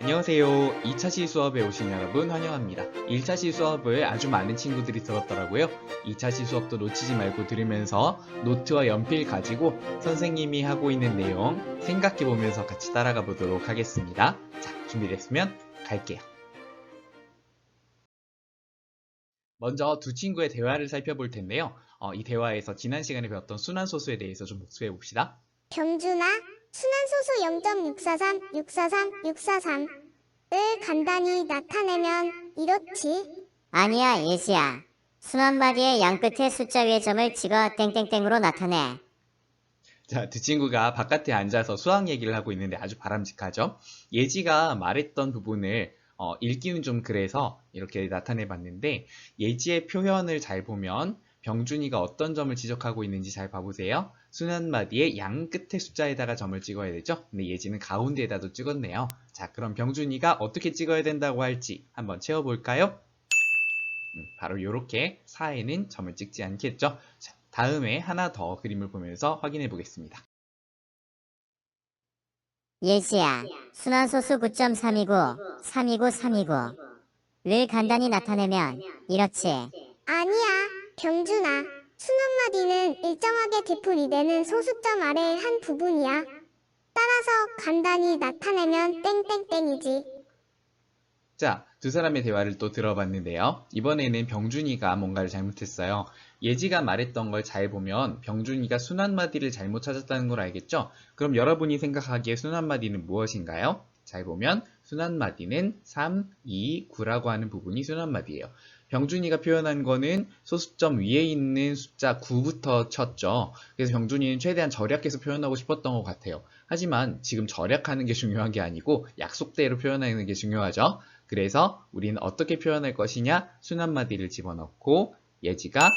안녕하세요. 2차 시 수업에 오신 여러분 환영합니다. 1차 시 수업을 아주 많은 친구들이 들었더라고요. 2차 시 수업도 놓치지 말고 들으면서 노트와 연필 가지고 선생님이 하고 있는 내용 생각해보면서 같이 따라가 보도록 하겠습니다. 자, 준비됐으면 갈게요. 먼저 두 친구의 대화를 살펴볼 텐데요. 이 대화에서 지난 시간에 배웠던 순환소수에 대해서 좀 복습해 봅시다. 병준아, 순환소수 0.643, 643, 643을 간단히 나타내면 이렇지. 아니야, 예시야. 순환마디의 양끝에 숫자 위에 점을 찍어 땡땡땡으로 나타내. 자, 두 친구가 바깥에 앉아서 수학 얘기를 하고 있는데 아주 바람직하죠? 예지가 말했던 부분을 읽기는 좀 그래서 이렇게 나타내 봤는데 예지의 표현을 잘 보면 병준이가 어떤 점을 지적하고 있는지 잘 봐보세요. 순환마디의 양 끝에 숫자에다가 점을 찍어야 되죠? 근데 예지는 가운데에다도 찍었네요. 자, 그럼 병준이가 어떻게 찍어야 된다고 할지 한번 채워볼까요? 바로 이렇게 4에는 점을 찍지 않겠죠? 자, 다음에 하나 더 그림을 보면서 확인해 보겠습니다. 예시야. 순환소수 9.3이고 3이고 3이고.를 간단히 나타내면 이렇지. 아니야, 병준아. 순환마디는 일정하게 디플이 되는 소수점 아래의 한 부분이야. 따라서 간단히 나타내면 땡땡땡이지. 자, 두 사람의 대화를 또 들어봤는데요. 이번에는 병준이가 뭔가를 잘못했어요. 예지가 말했던 걸 잘 보면 병준이가 순환마디를 잘못 찾았다는 걸 알겠죠? 그럼 여러분이 생각하기에 순환마디는 무엇인가요? 잘 보면 순환마디는 3, 2, 9라고 하는 부분이 순환마디예요. 병준이가 표현한 거는 소수점 위에 있는 숫자 9부터 쳤죠. 그래서 병준이는 최대한 절약해서 표현하고 싶었던 것 같아요. 하지만 지금 절약하는 게 중요한 게 아니고 약속대로 표현하는 게 중요하죠. 그래서 우리는 어떻게 표현할 것이냐? 순환마디를 집어넣고 예지가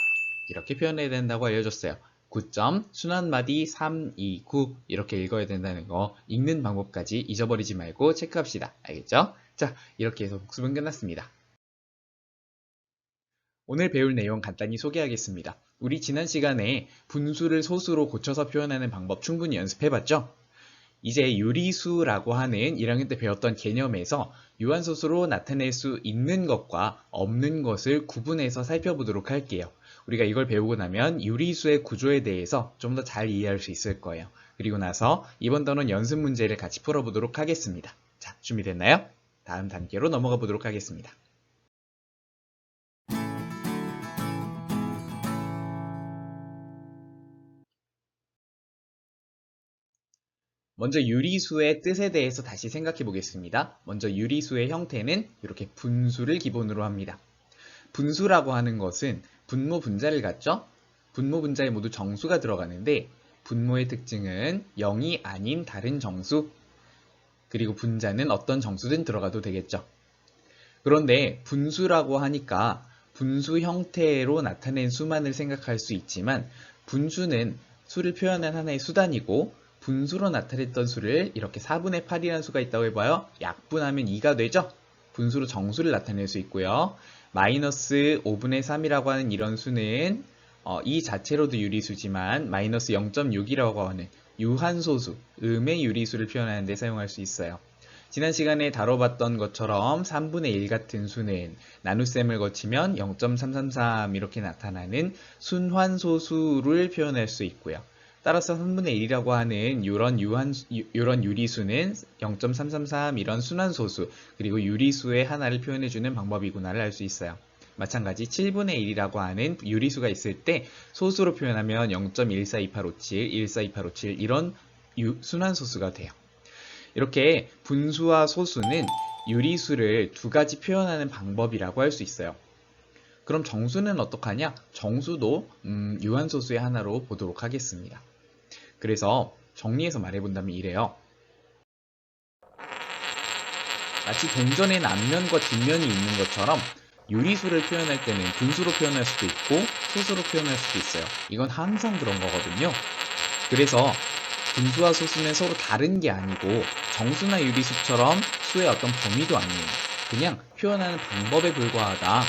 이렇게 표현해야 된다고 알려줬어요. 9점, 순환마디 3, 2, 9 이렇게 읽어야 된다는 거 읽는 방법까지 잊어버리지 말고 체크합시다. 알겠죠? 자, 이렇게 해서 복습은 끝났습니다. 오늘 배울 내용 간단히 소개하겠습니다. 우리 지난 시간에 분수를 소수로 고쳐서 표현하는 방법 충분히 연습해봤죠? 이제 유리수라고 하는 1학년 때 배웠던 개념에서 유한소수로 나타낼 수 있는 것과 없는 것을 구분해서 살펴보도록 할게요. 우리가 이걸 배우고 나면 유리수의 구조에 대해서 좀 더 잘 이해할 수 있을 거예요. 그리고 나서 이번 단원 연습 문제를 같이 풀어보도록 하겠습니다. 자, 준비됐나요? 다음 단계로 넘어가 보도록 하겠습니다. 먼저 유리수의 뜻에 대해서 다시 생각해 보겠습니다. 먼저 유리수의 형태는 이렇게 분수를 기본으로 합니다. 분수라고 하는 것은 분모 분자를 갖죠? 분모 분자에 모두 정수가 들어가는데 분모의 특징은 0이 아닌 다른 정수, 그리고 분자는 어떤 정수든 들어가도 되겠죠. 그런데 분수라고 하니까 분수 형태로 나타낸 수만을 생각할 수 있지만 분수는 수를 표현한 하나의 수단이고 분수로 나타냈던 수를 이렇게 4분의 8이라는 수가 있다고 해봐요. 약분하면 2가 되죠? 분수로 정수를 나타낼 수 있고요. 마이너스 5분의 3이라고 하는 이런 수는 이 자체로도 유리수지만 마이너스 0.6이라고 하는 유한소수, 음의 유리수를 표현하는 데 사용할 수 있어요. 지난 시간에 다뤄봤던 것처럼 3분의 1 같은 수는 나눗셈을 거치면 0.333 이렇게 나타나는 순환소수를 표현할 수 있고요. 따라서 3분의 1이라고 하는 이런 유리수는 0.333 이런 순환소수, 그리고 유리수의 하나를 표현해주는 방법이구나를 알 수 있어요. 마찬가지 7분의 1이라고 하는 유리수가 있을 때 소수로 표현하면 0.142857, 142857 이런 순환소수가 돼요. 이렇게 분수와 소수는 유리수를 두 가지 표현하는 방법이라고 할 수 있어요. 그럼 정수는 어떡하냐? 정수도 유한소수의 하나로 보도록 하겠습니다. 그래서 정리해서 말해본다면 이래요. 마치 동전의 앞면과 뒷면이 있는 것처럼 유리수를 표현할 때는 분수로 표현할 수도 있고 소수로 표현할 수도 있어요. 이건 항상 그런 거거든요. 그래서 분수와 소수는 서로 다른 게 아니고 정수나 유리수처럼 수의 어떤 범위도 아니에요. 그냥 표현하는 방법에 불과하다.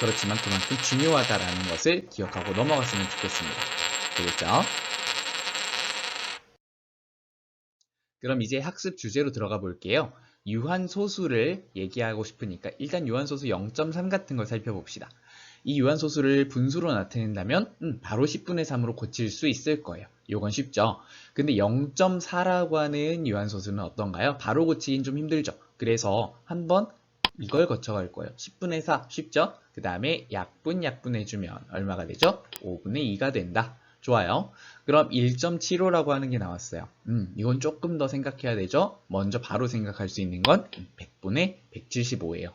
그렇지만 그만큼 중요하다라는 것을 기억하고 넘어갔으면 좋겠습니다. 되겠죠? 그럼 이제 학습 주제로 들어가 볼게요. 유한소수를 얘기하고 싶으니까 일단 유한소수 0.3 같은 걸 살펴봅시다. 이 유한소수를 분수로 나타낸다면 바로 10분의 3으로 고칠 수 있을 거예요. 이건 쉽죠. 근데 0.4라고 하는 유한소수는 어떤가요? 바로 고치긴 좀 힘들죠. 그래서 한번 이걸 거쳐갈 거예요. 10분의 4 쉽죠? 그 다음에 약분해주면 얼마가 되죠? 5분의 2가 된다. 좋아요. 그럼 1.75라고 하는 게 나왔어요. 이건 조금 더 생각해야 되죠? 먼저 바로 생각할 수 있는 건 100분의 175예요.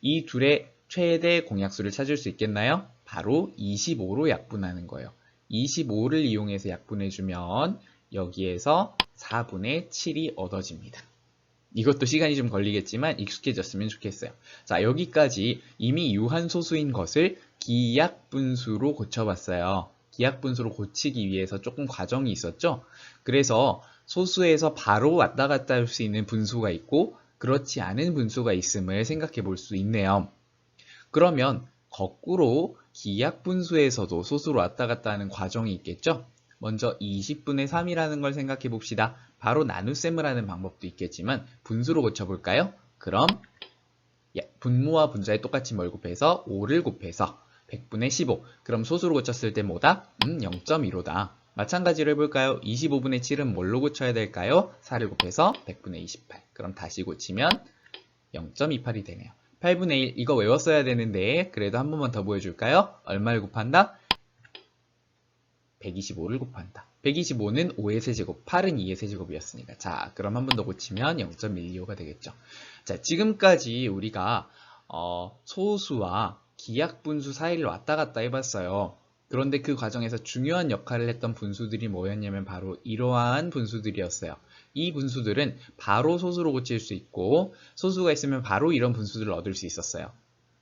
이 둘의 최대 공약수를 찾을 수 있겠나요? 바로 25로 약분하는 거예요. 25를 이용해서 약분해주면 여기에서 4분의 7이 얻어집니다. 이것도 시간이 좀 걸리겠지만 익숙해졌으면 좋겠어요. 자, 여기까지 이미 유한소수인 것을 기약분수로 고쳐봤어요. 기약분수로 고치기 위해서 조금 과정이 있었죠? 그래서 소수에서 바로 왔다 갔다 할 수 있는 분수가 있고 그렇지 않은 분수가 있음을 생각해 볼 수 있네요. 그러면 거꾸로 기약분수에서도 소수로 왔다 갔다 하는 과정이 있겠죠? 먼저 20분의 3이라는 걸 생각해 봅시다. 바로 나눗셈을 하는 방법도 있겠지만 분수로 고쳐볼까요? 그럼 분모와 분자에 똑같이 뭘 곱해서 5를 곱해서 100분의 15. 그럼 소수로 고쳤을 때 뭐다? 0.15다. 마찬가지로 해볼까요? 25분의 7은 뭘로 고쳐야 될까요? 4를 곱해서 100분의 28. 그럼 다시 고치면 0.28이 되네요. 8분의 1 이거 외웠어야 되는데 그래도 한 번만 더 보여줄까요? 얼마를 곱한다? 125를 곱한다. 125는 5의 세제곱, 8은 2의 세제곱이었으니까. 자, 그럼 한 번 더 고치면 0.125가 되겠죠. 자, 지금까지 우리가 소수와 기약분수 사이를 왔다 갔다 해봤어요. 그런데 그 과정에서 중요한 역할을 했던 분수들이 뭐였냐면 바로 이러한 분수들이었어요. 이 분수들은 바로 소수로 고칠 수 있고 소수가 있으면 바로 이런 분수들을 얻을 수 있었어요.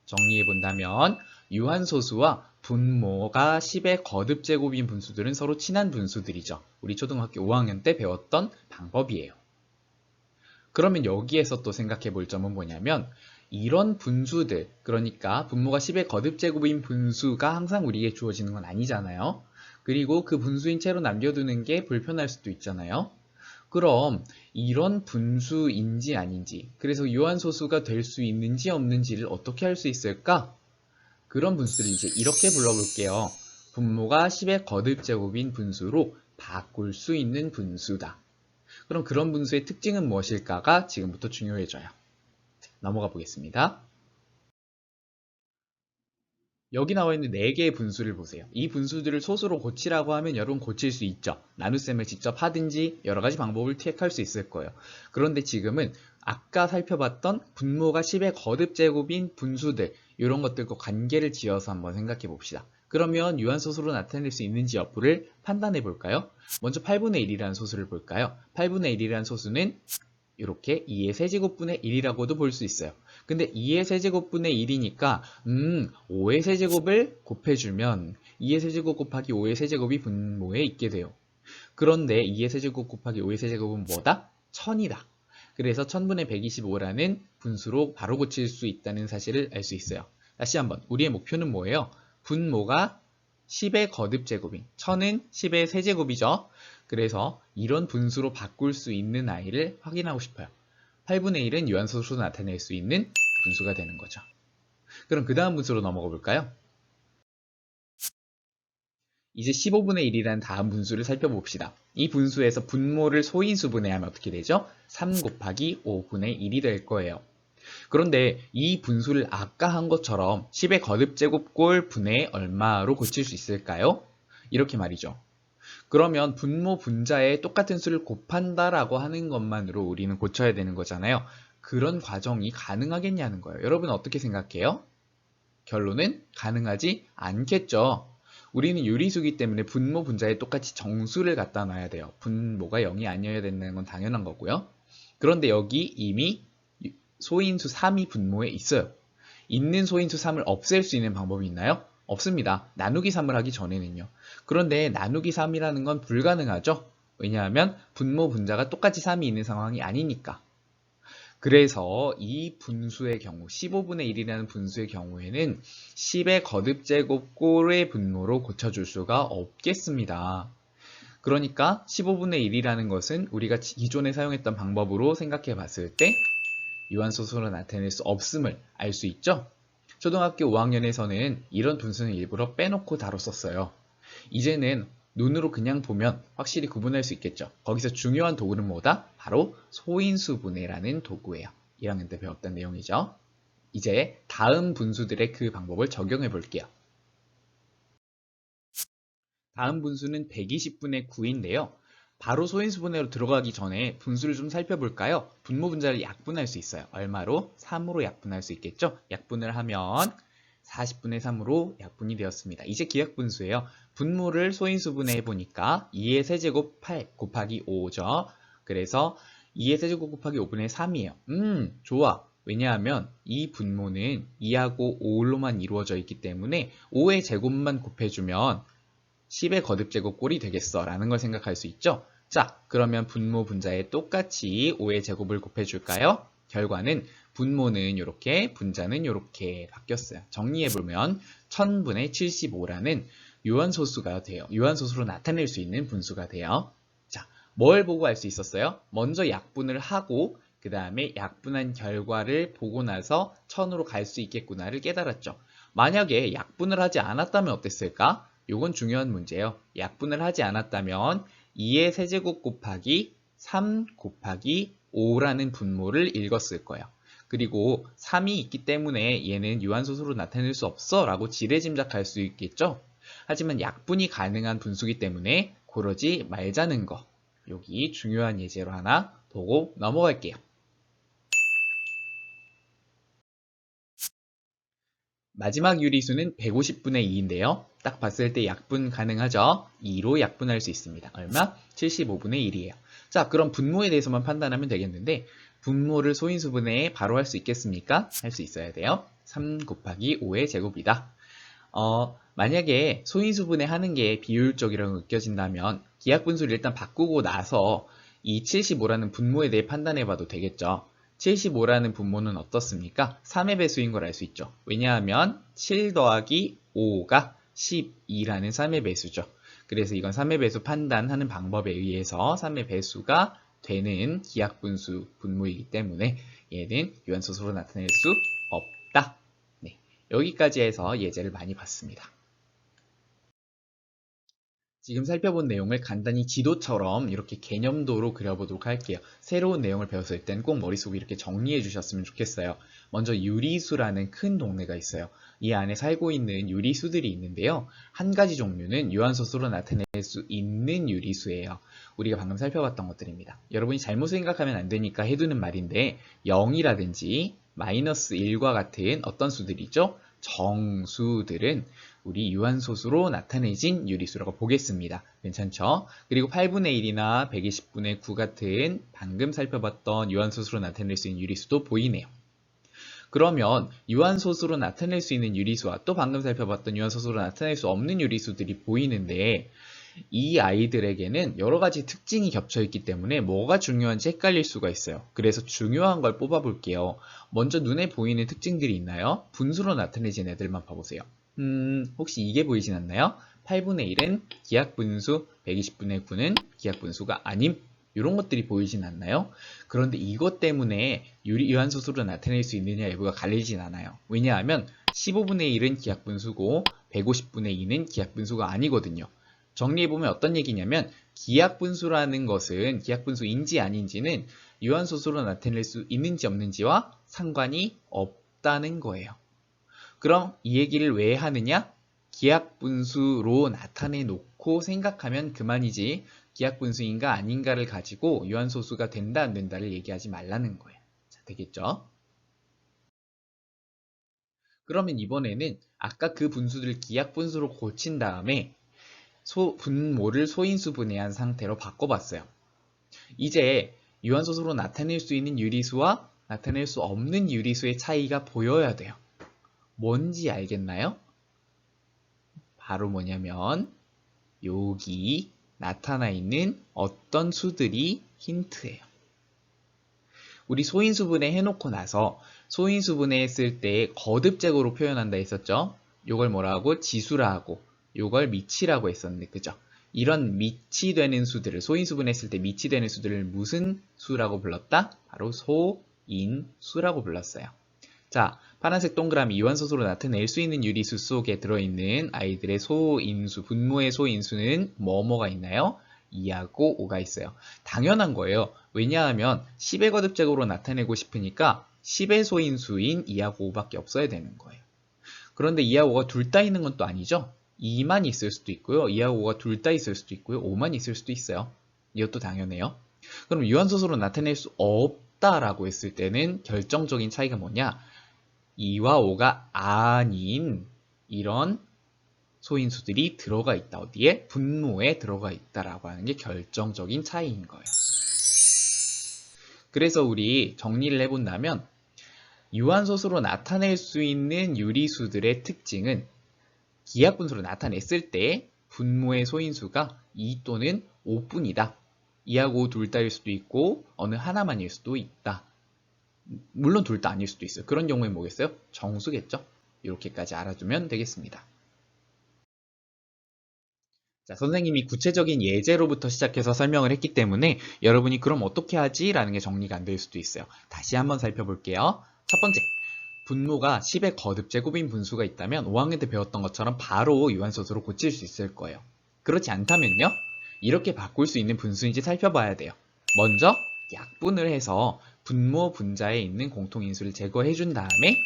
정리해본다면 유한소수와 분모가 10의 거듭제곱인 분수들은 서로 친한 분수들이죠. 우리 초등학교 5학년 때 배웠던 방법이에요. 그러면 여기에서 또 생각해 볼 점은 뭐냐면 이런 분수들, 그러니까 분모가 10의 거듭제곱인 분수가 항상 우리에게 주어지는 건 아니잖아요. 그리고 그 분수인 채로 남겨두는 게 불편할 수도 있잖아요. 그럼 이런 분수인지 아닌지, 그래서 유한소수가 될 수 있는지 없는지를 어떻게 할 수 있을까? 그런 분수를 이제 이렇게 불러볼게요. 분모가 10의 거듭제곱인 분수로 바꿀 수 있는 분수다. 그럼 그런 분수의 특징은 무엇일까가 지금부터 중요해져요. 넘어가 보겠습니다. 여기 나와 있는 4개의 분수를 보세요. 이 분수들을 소수로 고치라고 하면 여러분 고칠 수 있죠. 나눗셈을 직접 하든지 여러 가지 방법을 택할 수 있을 거예요. 그런데 지금은 아까 살펴봤던 분모가 10의 거듭제곱인 분수들 이런 것들과 관계를 지어서 한번 생각해 봅시다. 그러면 유한소수로 나타낼 수 있는지 여부를 판단해 볼까요? 먼저 8분의 1이라는 소수를 볼까요? 8분의 1이라는 소수는 이렇게 2의 세제곱분의 1이라고도 볼 수 있어요. 근데 2의 세제곱분의 1이니까 5의 세제곱을 곱해주면 2의 세제곱 곱하기 5의 세제곱이 분모에 있게 돼요. 그런데 2의 세제곱 곱하기 5의 세제곱은 뭐다? 1000이다. 그래서 1000분의 125라는 분수로 바로 고칠 수 있다는 사실을 알 수 있어요. 다시 한번 우리의 목표는 뭐예요? 분모가 10의 거듭제곱인 1000은 10의 세제곱이죠. 그래서 이런 분수로 바꿀 수 있는 아이를 확인하고 싶어요. 8분의 1은 유한소수로 나타낼 수 있는 분수가 되는 거죠. 그럼 그 다음 분수로 넘어가 볼까요? 이제 15분의 1이라는 다음 분수를 살펴봅시다. 이 분수에서 분모를 소인수분해하면 어떻게 되죠? 3 곱하기 5분의 1이 될 거예요. 그런데 이 분수를 아까 한 것처럼 10의 거듭제곱꼴 분의 얼마로 고칠 수 있을까요? 이렇게 말이죠. 그러면 분모 분자에 똑같은 수를 곱한다라고 하는 것만으로 우리는 고쳐야 되는 거잖아요. 그런 과정이 가능하겠냐는 거예요. 여러분 어떻게 생각해요? 결론은 가능하지 않겠죠. 우리는 유리수기 때문에 분모 분자에 똑같이 정수를 갖다 놔야 돼요. 분모가 0이 아니어야 된다는 건 당연한 거고요. 그런데 여기 이미 소인수 3이 분모에 있어요. 있는 소인수 3을 없앨 수 있는 방법이 있나요? 없습니다. 나누기 3을 하기 전에는요. 그런데 나누기 3이라는 건 불가능하죠. 왜냐하면 분모 분자가 똑같이 3이 있는 상황이 아니니까. 그래서 이 분수의 경우 15분의 1이라는 분수의 경우에는 10의 거듭제곱꼴의 분모로 고쳐줄 수가 없겠습니다. 그러니까 15분의 1이라는 것은 우리가 기존에 사용했던 방법으로 생각해 봤을 때 유한소수로 나타낼 수 없음을 알 수 있죠? 초등학교 5학년에서는 이런 분수는 일부러 빼놓고 다뤘었어요. 이제는 눈으로 그냥 보면 확실히 구분할 수 있겠죠. 거기서 중요한 도구는 뭐다? 바로 소인수분해라는 도구예요. 1학년 때 배웠던 내용이죠. 이제 다음 분수들의 그 방법을 적용해 볼게요. 다음 분수는 120분의 9인데요. 바로 소인수분해로 들어가기 전에 분수를 좀 살펴볼까요? 분모 분자를 약분할 수 있어요. 얼마로? 3으로 약분할 수 있겠죠? 약분을 하면 40분의 3으로 약분이 되었습니다. 이제 기하분수예요. 분모를 소인수분해 해보니까 2의 세제곱 8 곱하기 5죠. 그래서 2의 세제곱 곱하기 5분의 3이에요. 좋아. 왜냐하면 이 분모는 2하고 5로만 이루어져 있기 때문에 5의 제곱만 곱해주면 10의 거듭제곱 꼴이 되겠어 라는 걸 생각할 수 있죠. 자, 그러면 분모 분자에 똑같이 5의 제곱을 곱해줄까요? 결과는 분모는 이렇게, 분자는 이렇게 바뀌었어요. 정리해보면 1000분의 75라는 유한소수가 돼요. 유한소수로 나타낼 수 있는 분수가 돼요. 자, 뭘 보고 알 수 있었어요? 먼저 약분을 하고 그 다음에 약분한 결과를 보고 나서 1000으로 갈 수 있겠구나를 깨달았죠. 만약에 약분을 하지 않았다면 어땠을까? 요건 중요한 문제예요. 약분을 하지 않았다면 2의 세제곱 곱하기 3 곱하기 5라는 분모를 읽었을 거예요. 그리고 3이 있기 때문에 얘는 유한소수로 나타낼 수 없어 라고 지레짐작할 수 있겠죠. 하지만 약분이 가능한 분수기 때문에 그러지 말자는 거. 여기 중요한 예제로 하나 보고 넘어갈게요. 마지막 유리수는 150분의 2인데요. 딱 봤을 때 약분 가능하죠? 2로 약분할 수 있습니다. 얼마? 75분의 1이에요. 자, 그럼 분모에 대해서만 판단하면 되겠는데 분모를 소인수분해에 바로 할 수 있겠습니까? 할 수 있어야 돼요. 3 곱하기 5의 제곱이다. 만약에 소인수분해 하는 게 비효율적이라고 느껴진다면 기하분수를 일단 바꾸고 나서 이 75라는 분모에 대해 판단해 봐도 되겠죠. 75라는 분모는 어떻습니까? 3의 배수인 걸 알 수 있죠. 왜냐하면 7 더하기 5가 12라는 3의 배수죠. 그래서 이건 3의 배수 판단하는 방법에 의해서 3의 배수가 되는 기하분수 분모이기 때문에 얘는 유한소수로 나타낼 수 없다. 네, 여기까지 해서 예제를 많이 봤습니다. 지금 살펴본 내용을 간단히 지도처럼 이렇게 개념도로 그려보도록 할게요. 새로운 내용을 배웠을 땐 꼭 머릿속에 이렇게 정리해 주셨으면 좋겠어요. 먼저 유리수라는 큰 동네가 있어요. 이 안에 살고 있는 유리수들이 있는데요. 한 가지 종류는 유한소수로 나타낼 수 있는 유리수예요. 우리가 방금 살펴봤던 것들입니다. 여러분이 잘못 생각하면 안 되니까 해두는 말인데 0이라든지 마이너스 1과 같은 어떤 수들이죠? 정수들은 우리 유한소수로 나타내진 유리수라고 보겠습니다. 괜찮죠? 그리고 8분의 1이나 120분의 9 같은 방금 살펴봤던 유한소수로 나타낼 수 있는 유리수도 보이네요. 그러면 유한소수로 나타낼 수 있는 유리수와 또 방금 살펴봤던 유한소수로 나타낼 수 없는 유리수들이 보이는데 이 아이들에게는 여러 가지 특징이 겹쳐 있기 때문에 뭐가 중요한지 헷갈릴 수가 있어요. 그래서 중요한 걸 뽑아 볼게요. 먼저 눈에 보이는 특징들이 있나요? 분수로 나타내진 애들만 봐보세요. 혹시 이게 보이진 않나요? 8분의 1은 기하분수, 120분의 9는 기하분수가 아님. 이런 것들이 보이진 않나요? 그런데 이것 때문에 유한소수로 나타낼 수 있느냐 여부가 갈리진 않아요. 왜냐하면 15분의 1은 기하분수고 150분의 2는 기하분수가 아니거든요. 정리해보면 어떤 얘기냐면 기하분수라는 것은 기하분수인지 아닌지는 유한소수로 나타낼 수 있는지 없는지와 상관이 없다는 거예요. 그럼 이 얘기를 왜 하느냐? 기하분수로 나타내 놓고 생각하면 그만이지 기하분수인가 아닌가를 가지고 유한소수가 된다 안 된다를 얘기하지 말라는 거예요. 자, 되겠죠? 그러면 이번에는 아까 그 분수들을 기하분수로 고친 다음에 분모를 소인수분해한 상태로 바꿔봤어요. 이제 유한소수로 나타낼 수 있는 유리수와 나타낼 수 없는 유리수의 차이가 보여야 돼요. 뭔지 알겠나요? 바로 뭐냐면 여기 나타나 있는 어떤 수들이 힌트예요. 우리 소인수분해 해놓고 나서 소인수분해 했을 때 거듭제곱으로 표현한다 했었죠? 요걸 뭐라고? 지수라 하고 요걸 미치라고 했었는데 그죠? 이런 미치되는 수들을 소인수분해 했을 때 미치되는 수들을 무슨 수라고 불렀다? 바로 인수라고 불렀어요. 자, 파란색 동그라미 이완소수로 나타낼 수 있는 유리수 속에 들어있는 아이들의 소인수, 분모의 소인수는 뭐뭐가 있나요? 2하고 5가 있어요. 당연한 거예요. 왜냐하면 10의 거듭제곱으로 나타내고 싶으니까 10의 소인수인 2하고 5밖에 없어야 되는 거예요. 그런데 2하고 5가 둘 다 있는 건 또 아니죠? 2만 있을 수도 있고요. 2하고 5가 둘 다 있을 수도 있고요. 5만 있을 수도 있어요. 이것도 당연해요. 그럼 유한소수로 나타낼 수 없다라고 했을 때는 결정적인 차이가 뭐냐? 2와 5가 아닌 이런 소인수들이 들어가 있다. 어디에? 분모에 들어가 있다라고 하는 게 결정적인 차이인 거예요. 그래서 우리 정리를 해본다면 유한소수로 나타낼 수 있는 유리수들의 특징은 기하분수로 나타냈을 때 분모의 소인수가 2 또는 5뿐이다. 2하고 5 둘 다일 수도 있고 어느 하나만일 수도 있다. 물론 둘 다 아닐 수도 있어요. 그런 경우엔 뭐겠어요? 정수겠죠? 이렇게까지 알아두면 되겠습니다. 자, 선생님이 구체적인 예제로부터 시작해서 설명을 했기 때문에 여러분이 그럼 어떻게 하지? 라는 게 정리가 안 될 수도 있어요. 다시 한번 살펴볼게요. 첫 번째, 분모가 10의 거듭제곱인 분수가 있다면 5학년 때 배웠던 것처럼 바로 유한소수로 고칠 수 있을 거예요. 그렇지 않다면요? 이렇게 바꿀 수 있는 분수인지 살펴봐야 돼요. 먼저 약분을 해서 분모 분자에 있는 공통인수를 제거해 준 다음에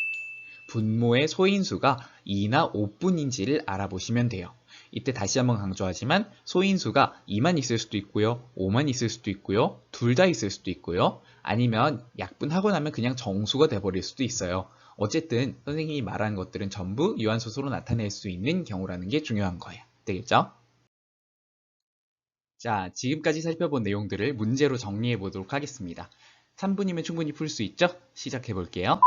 분모의 소인수가 2나 5뿐인지를 알아보시면 돼요. 이때 다시 한번 강조하지만 소인수가 2만 있을 수도 있고요. 5만 있을 수도 있고요. 둘 다 있을 수도 있고요. 아니면 약분하고 나면 그냥 정수가 돼버릴 수도 있어요. 어쨌든 선생님이 말한 것들은 전부 유한소수로 나타낼 수 있는 경우라는 게 중요한 거예요. 되겠죠? 자, 지금까지 살펴본 내용들을 문제로 정리해 보도록 하겠습니다. 3분이면 충분히 풀 수 있죠? 시작해 볼게요.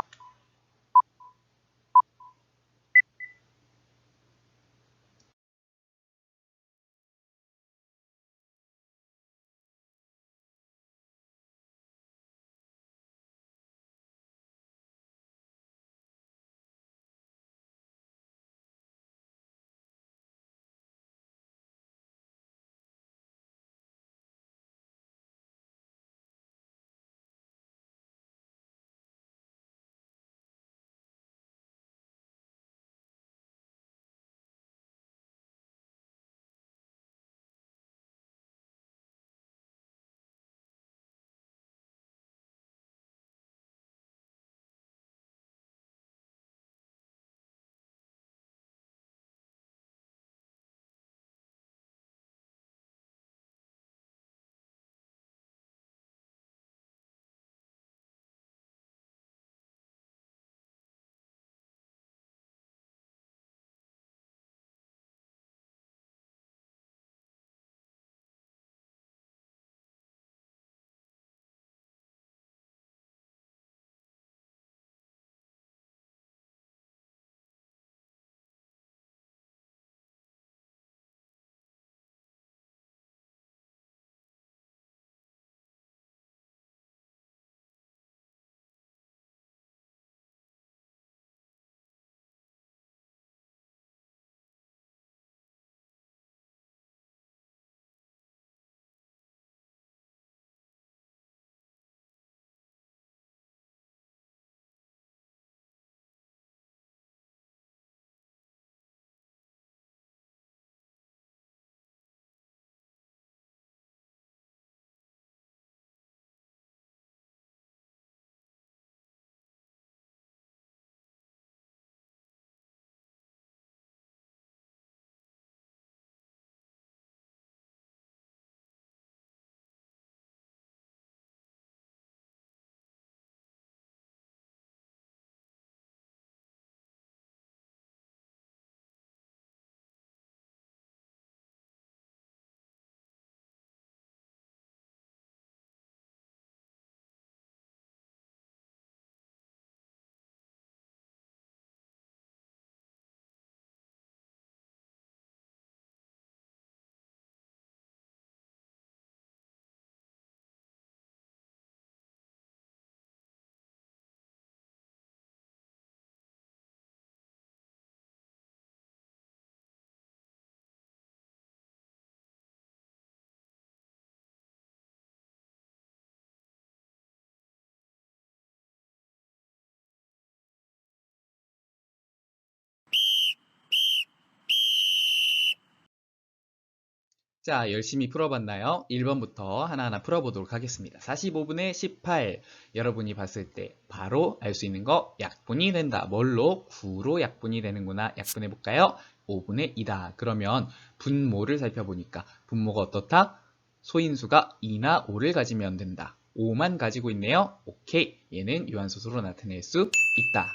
자, 열심히 풀어봤나요? 1번부터 하나하나 풀어보도록 하겠습니다. 45분의 18. 여러분이 봤을 때 바로 알 수 있는 거 약분이 된다. 뭘로? 9로 약분이 되는구나. 약분해볼까요? 5분의 2다. 그러면 분모를 살펴보니까 분모가 어떻다? 소인수가 2나 5를 가지면 된다. 5만 가지고 있네요. 오케이. 얘는 유한소수로 나타낼 수 있다.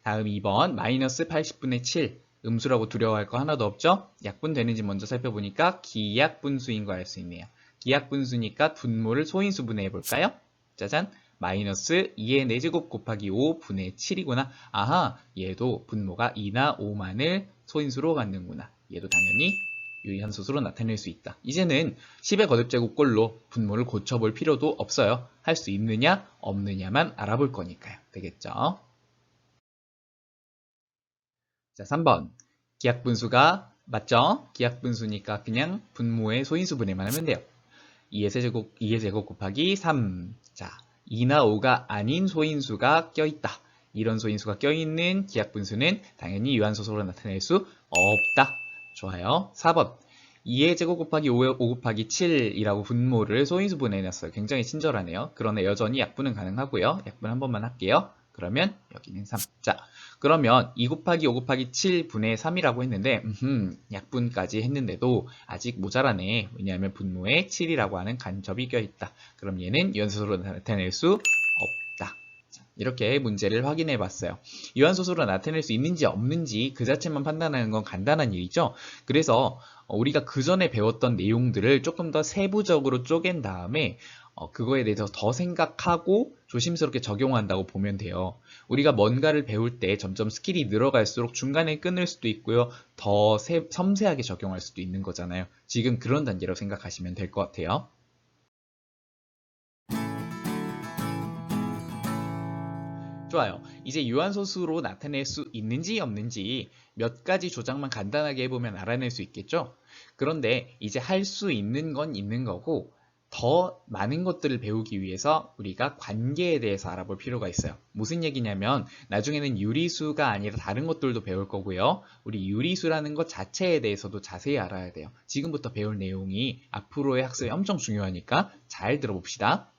다음 2번 마이너스 80분의 7. 음수라고 두려워할 거 하나도 없죠? 약분되는지 먼저 살펴보니까 기약분수인 거 알 수 있네요. 기약분수니까 분모를 소인수 분해해 볼까요? 짜잔! 마이너스 2의 4제곱 곱하기 5분의 7이구나. 아하! 얘도 분모가 2나 5만을 소인수로 갖는구나. 얘도 당연히 유한소수로 나타낼 수 있다. 이제는 10의 거듭제곱꼴로 분모를 고쳐볼 필요도 없어요. 할 수 있느냐 없느냐만 알아볼 거니까요. 되겠죠? 자, 3번. 기약분수가 맞죠? 기약분수니까 그냥 분모의 소인수 분해만 하면 돼요. 2의 제곱 곱하기 3. 자, 2나 5가 아닌 소인수가 껴있다. 이런 소인수가 껴있는 기약분수는 당연히 유한소수로 나타낼 수 없다. 좋아요. 4번. 2의 제곱 곱하기 5 곱하기 7이라고 분모를 소인수 분해해놨어요. 굉장히 친절하네요. 그러나 여전히 약분은 가능하고요. 약분 한 번만 할게요. 그러면 여기는 3. 자, 그러면 2 곱하기 5 곱하기 7분의 3이라고 했는데 약분까지 했는데도 아직 모자라네. 왜냐하면 분모에 7이라고 하는 간접이 껴있다. 그럼 얘는 유한소수로 나타낼 수 없다. 자, 이렇게 문제를 확인해 봤어요. 유한소수로 나타낼 수 있는지 없는지 그 자체만 판단하는 건 간단한 일이죠. 그래서 우리가 그 전에 배웠던 내용들을 조금 더 세부적으로 쪼갠 다음에 그거에 대해서 더 생각하고 조심스럽게 적용한다고 보면 돼요. 우리가 뭔가를 배울 때 점점 스킬이 늘어갈수록 중간에 끊을 수도 있고요. 더 섬세하게 적용할 수도 있는 거잖아요. 지금 그런 단계로 생각하시면 될 것 같아요. 좋아요. 이제 유한소수로 나타낼 수 있는지 없는지 몇 가지 조작만 간단하게 해보면 알아낼 수 있겠죠? 그런데 이제 할 수 있는 건 있는 거고 더 많은 것들을 배우기 위해서 우리가 관계에 대해서 알아볼 필요가 있어요. 무슨 얘기냐면 나중에는 유리수가 아니라 다른 것들도 배울 거고요. 우리 유리수라는 것 자체에 대해서도 자세히 알아야 돼요. 지금부터 배울 내용이 앞으로의 학습에 엄청 중요하니까 잘 들어봅시다.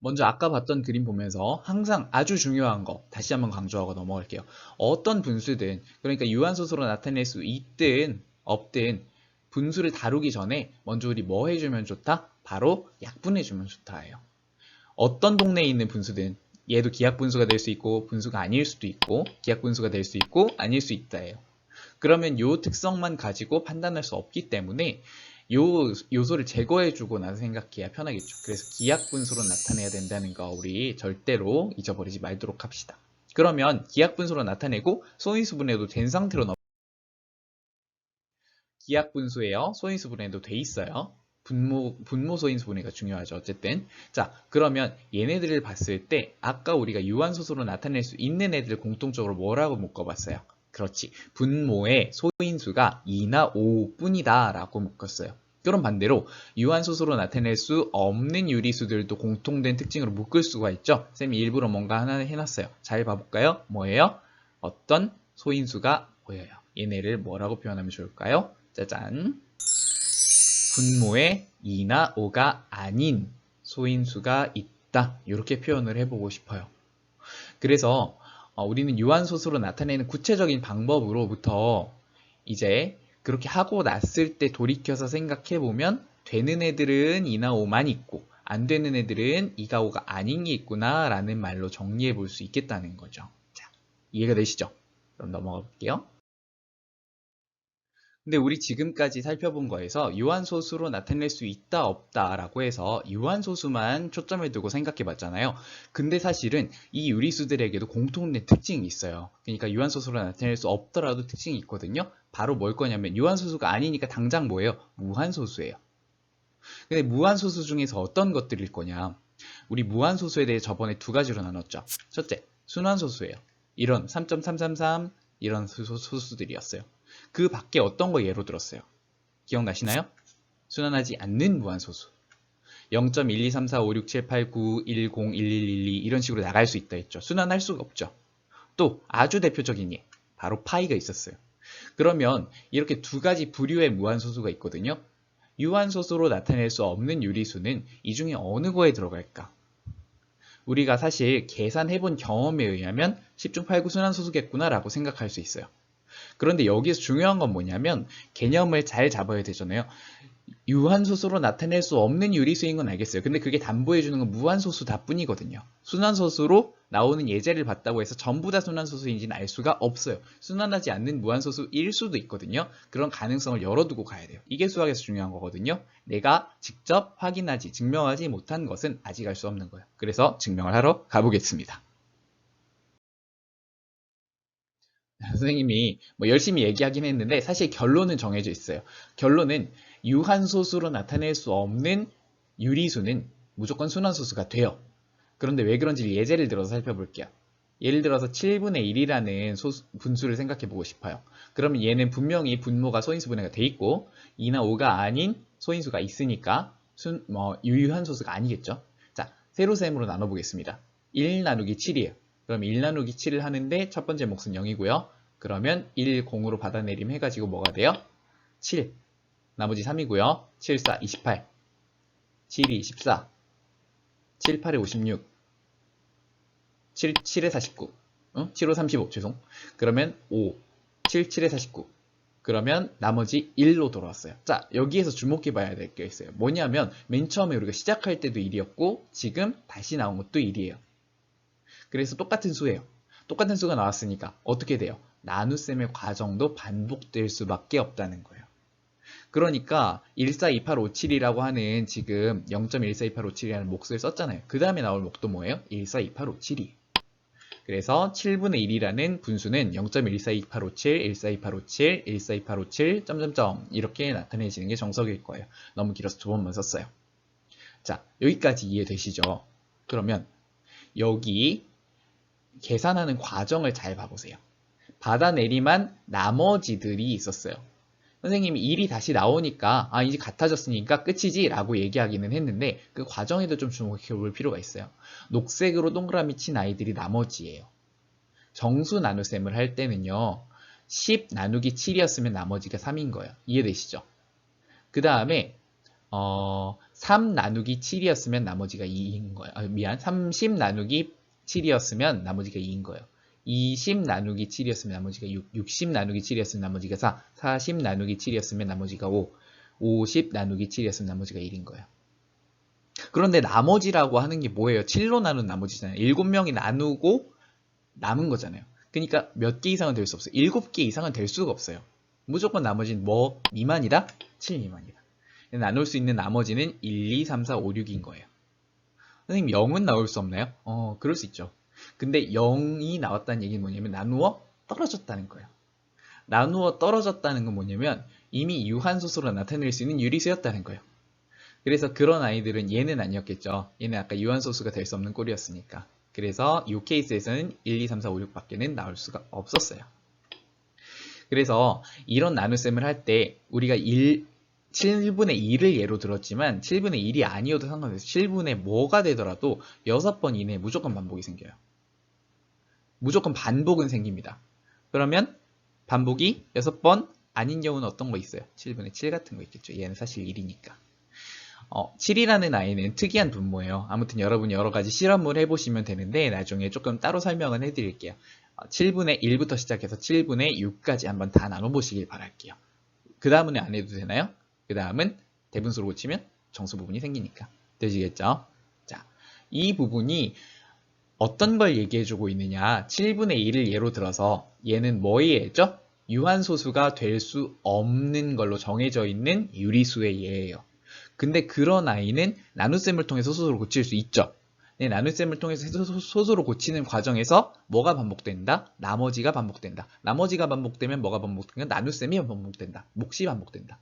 먼저 아까 봤던 그림 보면서 항상 아주 중요한 거 다시 한번 강조하고 넘어갈게요. 어떤 분수든 그러니까 유한소수로 나타낼 수 있든 없든 분수를 다루기 전에 먼저 우리 뭐 해주면 좋다? 바로 약분해주면 좋다예요. 어떤 동네에 있는 분수든 얘도 기하분수가 될 수 있고 분수가 아닐 수도 있고 기하분수가 될 수 있고 아닐 수 있다예요. 그러면 요 특성만 가지고 판단할 수 없기 때문에 요 요소를 제거해주고 나서 생각해야 편하겠죠. 그래서 기하분수로 나타내야 된다는 거 우리 절대로 잊어버리지 말도록 합시다. 그러면 기하분수로 나타내고 소인수분해도 된 상태로 기하분수예요. 소인수분해도 돼 있어요. 분모 소인수분해가 중요하죠. 어쨌든 자 그러면 얘네들을 봤을 때 아까 우리가 유한소수로 나타낼 수 있는 애들 공통적으로 뭐라고 묶어봤어요? 그렇지. 분모의 소인수가 2나 5뿐이다 라고 묶었어요. 그럼 반대로 유한소수로 나타낼 수 없는 유리수들도 공통된 특징으로 묶을 수가 있죠. 쌤이 일부러 뭔가 하나 해놨어요. 잘 봐볼까요? 뭐예요? 어떤 소인수가 보여요. 얘네를 뭐라고 표현하면 좋을까요? 짜잔. 분모에 2나 5가 아닌 소인수가 있다. 이렇게 표현을 해보고 싶어요. 그래서 우리는 유한소수로 나타내는 구체적인 방법으로부터 이제 그렇게 하고 났을 때 돌이켜서 생각해보면 되는 애들은 2나 5만 있고 안 되는 애들은 2가 5가 아닌 게 있구나 라는 말로 정리해 볼 수 있겠다는 거죠. 자, 이해가 되시죠? 그럼 넘어가 볼게요. 근데 우리 지금까지 살펴본 거에서 유한소수로 나타낼 수 있다 없다 라고 해서 유한소수만 초점을 두고 생각해 봤잖아요. 근데 사실은 이 유리수들에게도 공통된 특징이 있어요. 그러니까 유한소수로 나타낼 수 없더라도 특징이 있거든요. 바로 뭘 거냐면 유한소수가 아니니까 당장 뭐예요? 무한소수예요. 근데 무한소수 중에서 어떤 것들일 거냐? 우리 무한소수에 대해 저번에 두 가지로 나눴죠. 첫째, 순환소수예요. 이런 3.333 이런 소수들이었어요. 그 밖에 어떤 거 예로 들었어요? 기억나시나요? 순환하지 않는 무한소수 0.123456789101112 이런 식으로 나갈 수 있다 했죠. 순환할 수가 없죠. 또 아주 대표적인 예 바로 파이가 있었어요. 그러면 이렇게 두 가지 부류의 무한소수가 있거든요. 유한소수로 나타낼 수 없는 유리수는 이 중에 어느 거에 들어갈까? 우리가 사실 계산해본 경험에 의하면 10중 8구 순환소수겠구나 라고 생각할 수 있어요. 그런데 여기서 중요한 건 뭐냐면 개념을 잘 잡아야 되잖아요. 유한소수로 나타낼 수 없는 유리수인 건 알겠어요. 근데 그게 담보해주는 건 무한소수다 뿐이거든요. 순환소수로 나오는 예제를 봤다고 해서 전부 다 순환소수인지는 알 수가 없어요. 순환하지 않는 무한소수일 수도 있거든요. 그런 가능성을 열어두고 가야 돼요. 이게 수학에서 중요한 거거든요. 내가 직접 확인하지, 증명하지 못한 것은 아직 알 수 없는 거예요. 그래서 증명을 하러 가보겠습니다. 선생님이 뭐 열심히 얘기하긴 했는데 사실 결론은 정해져 있어요. 결론은 유한소수로 나타낼 수 없는 유리수는 무조건 순환소수가 돼요. 그런데 왜 그런지 예제를 들어서 살펴볼게요. 예를 들어서 7분의 1이라는 분수를 생각해 보고 싶어요. 그러면 얘는 분명히 분모가 소인수 분해가 돼 있고 2나 5가 아닌 소인수가 있으니까 유한소수가 아니겠죠. 자, 세로셈으로 나눠보겠습니다. 1 나누기 7이에요. 그럼 1 나누기 7을 하는데 첫 번째 몫은 0이고요. 그러면 1, 0으로 받아내림 해가지고 뭐가 돼요? 7. 나머지 3이고요. 7, 4, 28. 7, 2, 24. 7, 8에 56. 7, 7에 49. 7, 5, 35. 죄송. 그러면 5. 7, 7에 49. 그러면 나머지 1로 돌아왔어요. 자, 여기에서 주목해 봐야 될 게 있어요. 뭐냐면 맨 처음에 우리가 시작할 때도 1이었고 지금 다시 나온 것도 1이에요. 그래서 똑같은 수예요. 똑같은 수가 나왔으니까 어떻게 돼요? 나눗셈의 과정도 반복될 수밖에 없다는 거예요. 그러니까 142857이라고 하는 지금 0.142857이라는 몫을 썼잖아요. 그 다음에 나올 몫도 뭐예요? 142857이에요. 그래서 7분의 1이라는 분수는 0.142857, 142857, 142857, 점점점 이렇게 나타내지는 게 정석일 거예요. 너무 길어서 두 번만 썼어요. 자, 여기까지 이해되시죠? 그러면 여기 계산하는 과정을 잘 봐보세요. 받아내리만 나머지들이 있었어요. 선생님이 1이 다시 나오니까 이제 같아졌으니까 끝이지 라고 얘기하기는 했는데 그 과정에도 좀 주목해 볼 필요가 있어요. 녹색으로 동그라미 친 아이들이 나머지예요. 정수 나눗셈을 할 때는요. 10 나누기 7이었으면 나머지가 3인 거예요. 이해되시죠? 그 다음에 3 나누기 7이었으면 나머지가 2인 거예요. 30 나누기 7이었으면 나머지가 2인 거예요. 20 나누기 7이었으면 나머지가 6, 60 나누기 7이었으면 나머지가 4, 40 나누기 7이었으면 나머지가 5, 50 나누기 7이었으면 나머지가 1인 거예요. 그런데 나머지라고 하는 게 뭐예요? 7로 나눈 나머지잖아요. 7명이 나누고 남은 거잖아요. 그러니까 몇 개 이상은 될 수 없어요. 7개 이상은 될 수가 없어요. 무조건 나머지는 뭐 미만이다? 7 미만이다. 나눌 수 있는 나머지는 1, 2, 3, 4, 5, 6인 거예요. 선생님 0은 나올 수 없나요? 그럴 수 있죠. 근데 0이 나왔다는 얘기는 뭐냐면 나누어 떨어졌다는 거예요. 나누어 떨어졌다는 건 뭐냐면 이미 유한소수로 나타낼 수 있는 유리수였다는 거예요. 그래서 그런 아이들은 얘는 아니었겠죠. 얘는 아까 유한소수가 될 수 없는 꼴이었으니까. 그래서 이 케이스에서는 1, 2, 3, 4, 5, 6밖에는 나올 수가 없었어요. 그래서 이런 나눗셈을 할 때 우리가 7분의 2를 예로 들었지만 7분의 1이 아니어도 상관없어요. 7분의 뭐가 되더라도 6번 이내에 무조건 반복이 생겨요. 무조건 반복은 생깁니다. 그러면 반복이 6번 아닌 경우는 어떤 거 있어요? 7분의 7 같은 거 있겠죠. 얘는 사실 1이니까. 7이라는 아이는 특이한 분모예요. 아무튼 여러분이 여러 가지 실험을 해보시면 되는데 나중에 조금 따로 설명은 해드릴게요. 7분의 1부터 시작해서 7분의 6까지 한번 다 나눠보시길 바랄게요. 그 다음은 안 해도 되나요? 그 다음은 대분수로 고치면 정수 부분이 생기니까. 되시겠죠? 자, 이 부분이 어떤 걸 얘기해주고 있느냐. 7분의 1을 예로 들어서 얘는 뭐의 예죠? 유한소수가 될 수 없는 걸로 정해져 있는 유리수의 예예요. 근데 그런 아이는 나눗셈을 통해서 소수로 고칠 수 있죠. 네, 나눗셈을 통해서 소수로 고치는 과정에서 뭐가 반복된다? 나머지가 반복된다. 나머지가 반복되면 뭐가 반복된다? 나눗셈이 반복된다. 몫이 반복된다.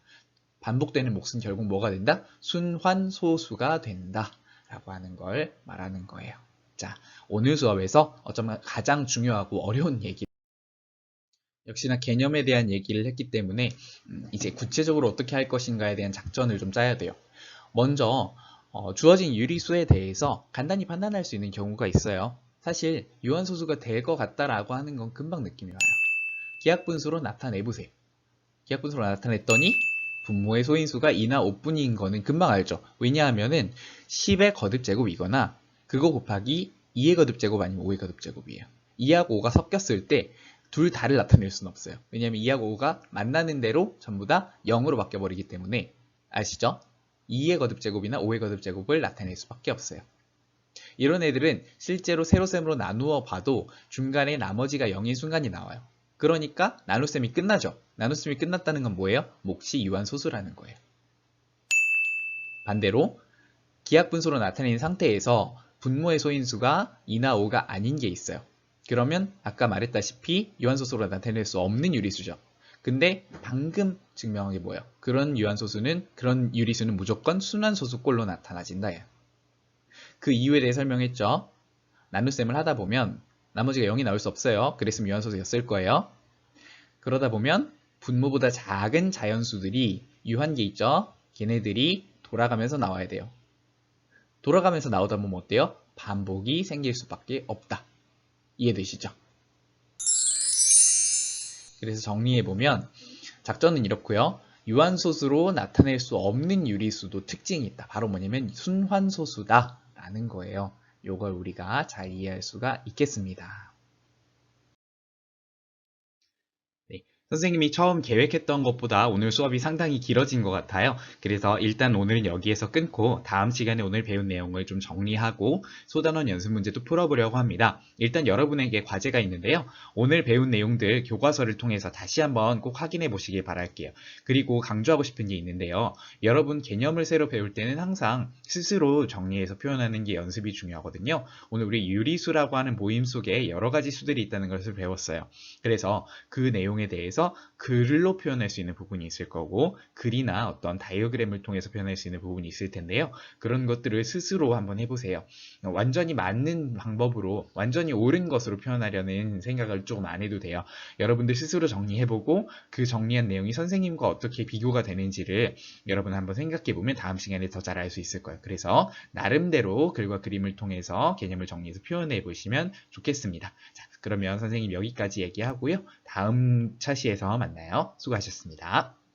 반복되는 몫은 결국 뭐가 된다? 순환소수가 된다. 라고 하는 걸 말하는 거예요. 자, 오늘 수업에서 어쩌면 가장 중요하고 어려운 얘기. 역시나 개념에 대한 얘기를 했기 때문에 이제 구체적으로 어떻게 할 것인가에 대한 작전을 좀 짜야 돼요. 먼저 주어진 유리수에 대해서 간단히 판단할 수 있는 경우가 있어요. 사실 유한소수가 될 것 같다라고 하는 건 금방 느낌이 와요. 기하분수로 나타내보세요. 기하분수로 나타냈더니 분모의 소인수가 2나 5뿐인 거는 금방 알죠. 왜냐하면은 10의 거듭제곱이거나 그거 곱하기 2의 거듭제곱 아니면 5의 거듭제곱이에요. 2하고 5가 섞였을 때 둘 다를 나타낼 수는 없어요. 왜냐하면 2하고 5가 만나는 대로 전부 다 0으로 바뀌어버리기 때문에 아시죠? 2의 거듭제곱이나 5의 거듭제곱을 나타낼 수밖에 없어요. 이런 애들은 실제로 세로셈으로 나누어 봐도 중간에 나머지가 0인 순간이 나와요. 그러니까 나눗셈이 끝나죠. 나눗셈이 끝났다는 건 뭐예요? 몫이 유한소수라는 거예요. 반대로 기하분수로 나타낸 상태에서 분모의 소인수가 2나 5가 아닌 게 있어요. 그러면 아까 말했다시피 유한소수로 나타낼 수 없는 유리수죠. 근데 방금 증명한 게 뭐예요? 그런 유리수는 무조건 순환소수꼴로 나타나진다. 그 이유에 대해 설명했죠. 나눗셈을 하다 보면 나머지가 0이 나올 수 없어요. 그랬으면 유한소수였을 거예요. 그러다 보면 분모보다 작은 자연수들이 유한계 있죠. 걔네들이 돌아가면서 나와야 돼요. 돌아가면서 나오다 보면 어때요? 반복이 생길 수밖에 없다. 이해되시죠? 그래서 정리해보면 작전은 이렇고요. 유한소수로 나타낼 수 없는 유리수도 특징이 있다. 바로 뭐냐면 순환소수다 라는 거예요. 요걸 우리가 잘 이해할 수가 있겠습니다. 네, 선생님이 처음 계획했던 것보다 오늘 수업이 상당히 길어진 것 같아요. 그래서 일단 오늘은 여기에서 끊고 다음 시간에 오늘 배운 내용을 좀 정리하고 소단원 연습 문제도 풀어보려고 합니다. 일단 여러분에게 과제가 있는데요. 오늘 배운 내용들 교과서를 통해서 다시 한번 꼭 확인해 보시길 바랄게요. 그리고 강조하고 싶은 게 있는데요. 여러분 개념을 새로 배울 때는 항상 스스로 정리해서 표현하는 게 연습이 중요하거든요. 오늘 우리 유리수라고 하는 모임 속에 여러 가지 수들이 있다는 것을 배웠어요. 그래서 그 내용에 대해서 글로 표현할 수 있는 부분이 있을 거고 글이나 어떤 다이어그램을 통해서 표현할 수 있는 부분이 있을 텐데요. 그런 것들을 스스로 한번 해보세요. 완전히 맞는 방법으로 완전히 옳은 것으로 표현하려는 생각을 조금 안 해도 돼요. 여러분들 스스로 정리해보고 그 정리한 내용이 선생님과 어떻게 비교가 되는지를 여러분 한번 생각해보면 다음 시간에 더 잘 알 수 있을 거예요. 그래서 나름대로 글과 그림을 통해서 개념을 정리해서 표현해 보시면 좋겠습니다. 자, 그러면 선생님 여기까지 얘기하고요. 다음 차시에서 만나요. 수고하셨습니다.